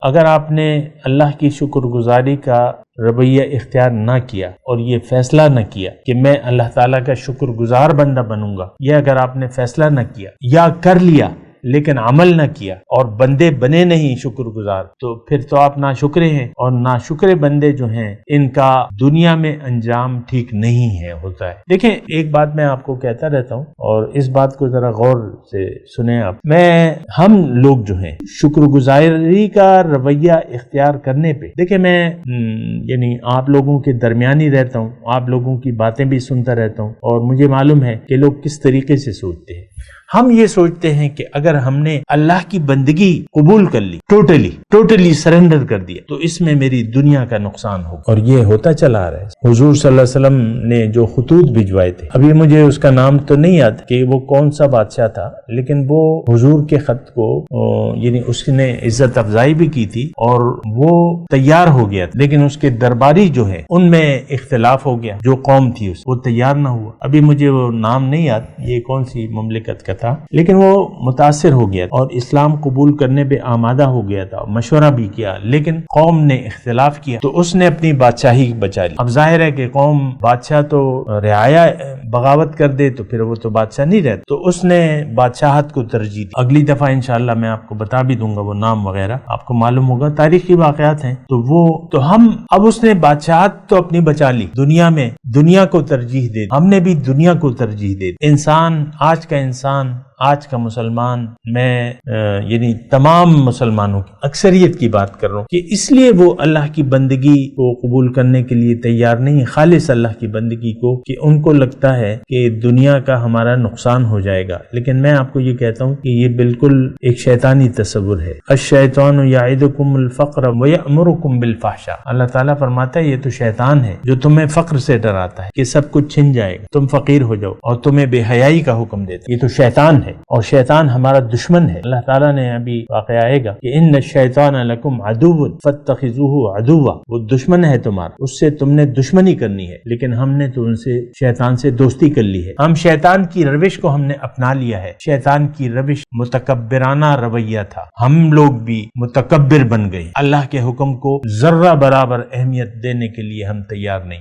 اگر آپ نے اللہ کی شکر گزاری کا رویہ اختیار نہ کیا اور یہ فیصلہ نہ کیا کہ میں اللہ تعالیٰ کا شکر گزار بندہ بنوں گا، یہ اگر آپ نے فیصلہ نہ کیا یا کر لیا لیکن عمل نہ کیا اور بندے بنے نہیں شکر گزار، تو پھر تو آپ ناشکرے ہیں، اور ناشکرے بندے جو ہیں ان کا دنیا میں انجام ٹھیک نہیں ہے ہوتا ہے۔ دیکھیں، ایک بات میں آپ کو کہتا رہتا ہوں اور اس بات کو ذرا غور سے سنیں آپ، ہم لوگ جو ہیں شکر گزاری کا رویہ اختیار کرنے پہ، دیکھیں میں یعنی آپ لوگوں کے درمیان ہی رہتا ہوں، آپ لوگوں کی باتیں بھی سنتا رہتا ہوں، اور مجھے معلوم ہے کہ لوگ کس طریقے سے سوچتے ہیں۔ ہم یہ سوچتے ہیں کہ اگر ہم نے اللہ کی بندگی قبول کر لی، ٹوٹلی سرنڈر کر دیا، تو اس میں میری دنیا کا نقصان ہوگا، اور یہ ہوتا چلا آ رہا ہے۔ حضور صلی اللہ علیہ وسلم نے جو خطوط بھجوائے تھے، ابھی مجھے اس کا نام تو نہیں یاد کہ وہ کون سا بادشاہ تھا، لیکن وہ حضور کے خط کو یعنی اس نے عزت افزائی بھی کی تھی اور وہ تیار ہو گیا، لیکن اس کے درباری جو ہے ان میں اختلاف ہو گیا، جو قوم تھی وہ تیار نہ ہوا۔ ابھی مجھے وہ نام نہیں یاد یہ کون سی مملکت کا تھا، لیکن وہ متاثر ہو گیا اور اسلام قبول کرنے پہ آمادہ ہو گیا تھا، مشورہ بھی کیا، لیکن قوم نے اختلاف کیا تو اس نے اپنی بادشاہی بچا لی۔ اب ظاہر ہے کہ قوم بادشاہ تو رعایا بغاوت کر دے تو پھر وہ تو بادشاہ نہیں رہتا، تو اس نے بادشاہت کو ترجیح دی۔ اگلی دفعہ انشاءاللہ میں آپ کو بتا بھی دوں گا وہ نام وغیرہ، آپ کو معلوم ہوگا، تاریخی واقعات ہیں۔ تو ہم اب اس نے بادشاہت تو اپنی بچا لی، دنیا میں دنیا کو ترجیح دے، ہم نے بھی دنیا کو ترجیح دے۔ انسان، آج کا مسلمان، میں یعنی تمام مسلمانوں کی اکثریت کی بات کر رہا ہوں، کہ اس لیے وہ اللہ کی بندگی کو قبول کرنے کے لیے تیار نہیں، خالص اللہ کی بندگی کو، کہ ان کو لگتا ہے کہ دنیا کا ہمارا نقصان ہو جائے گا۔ لیکن میں آپ کو یہ کہتا ہوں کہ یہ بالکل ایک شیطانی تصور ہے۔ الشیطان یعدکم الفقر ویأمرکم بالفحشاء، اللہ تعالیٰ فرماتا ہے یہ تو شیطان ہے جو تمہیں فقر سے ڈراتا ہے کہ سب کچھ چھن جائے گا، تم فقیر ہو جاؤ، اور تمہیں بے حیائی کا حکم دیتا ہے۔ یہ تو شیطان ہے، اور شیطان ہمارا دشمن ہے۔ اللہ تعالیٰ نے ابھی واقعہ آئے گا کہ ان الشیطان لکم عدو فاتخذوہ عدوا، وہ دشمن ہے تمہارا، اس سے تم نے دشمنی کرنی ہے، لیکن ہم نے تو ان سے شیطان سے دوستی کر لی ہے۔ ہم شیطان کی روش کو ہم نے اپنا لیا ہے۔ شیطان کی روش متکبرانہ رویہ تھا، ہم لوگ بھی متکبر بن گئے۔ اللہ کے حکم کو ذرہ برابر اہمیت دینے کے لیے ہم تیار نہیں۔